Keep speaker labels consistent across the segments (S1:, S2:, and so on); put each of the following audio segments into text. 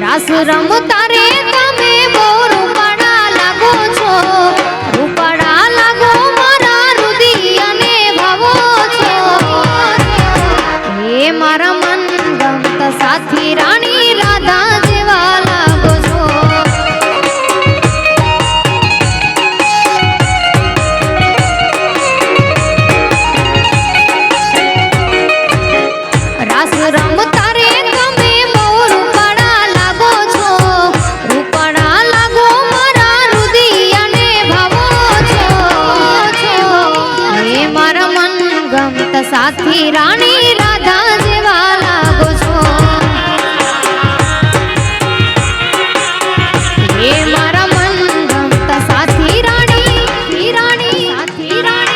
S1: રાસ રમતા રે તમે બહુ રૂપાળા લાગો છો, રૂપાળા લાગો મારા રુદિયાને ભાવો છો. હે મારા મન ગમતા સાથી રાણી રાધા જેવા લાગો છો. રાસ રમતા રે તમે બહુ રૂપાળા લાગો છો, રૂપાળા લાગો મારા રુદિયાને ભાવો છો. હે મારા મન ગમતા સાથી રાણી રાધા જેવા લાગો છો. હે મારા મન ગમતા સાથી રાણી સાથી રાણી.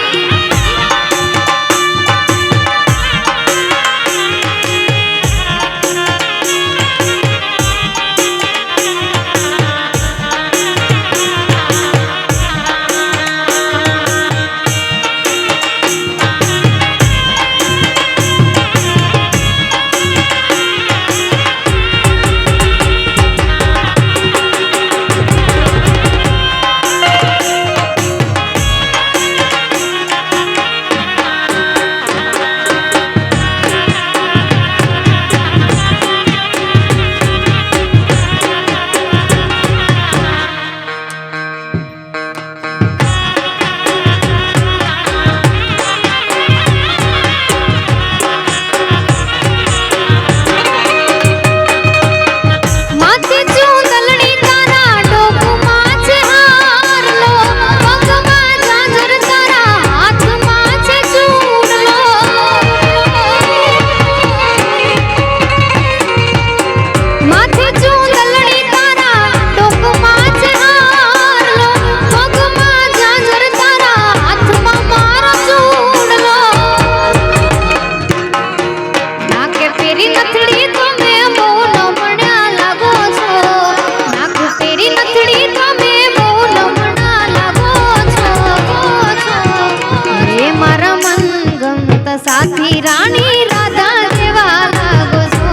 S1: સાથી રાણી રાધા જેવા લાગો છો.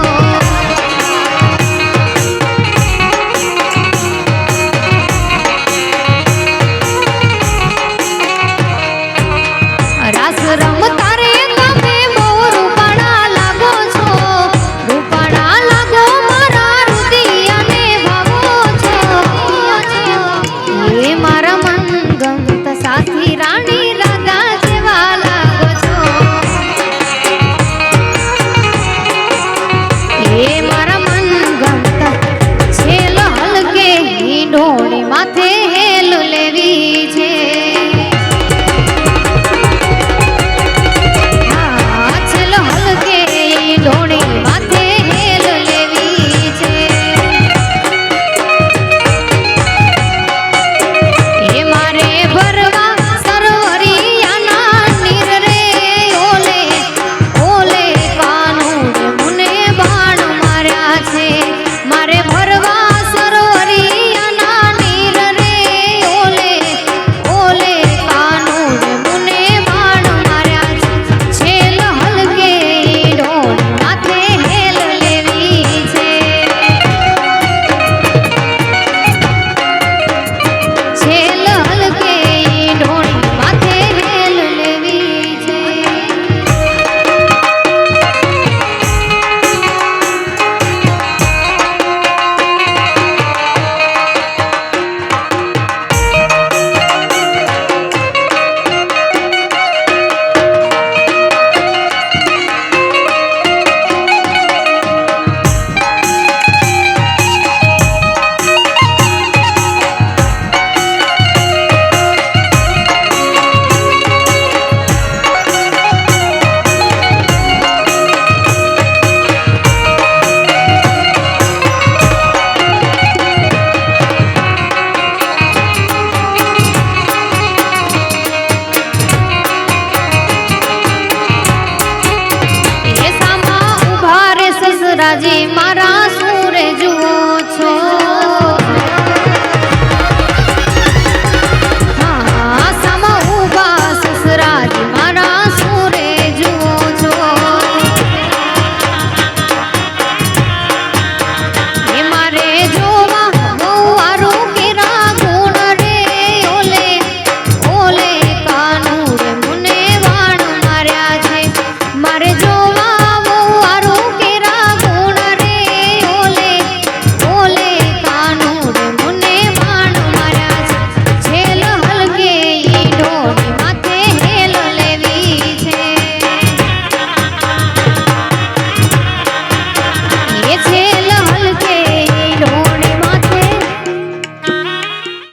S1: રાસ રમતા રે તમે બહુ રૂપાળા લાગો છો, રૂપાળા લાગો મારા રુદિયાને ભાવો છો. હે મારા મન ગમતા સાથી રાણી રાધા જેવા લાગો છો. હે મારા મન ગમતા છેલ હલકે ઢોળી માથે હેલ લેવી છે. છેલ હલકે ઢોળી માથે હેલ લેવી છે. હે મારે ભરવા સરવરિયાના નીર રે ઓલે ઓલે કાનું મને બાણ માર્યા છે. મારે ભરવા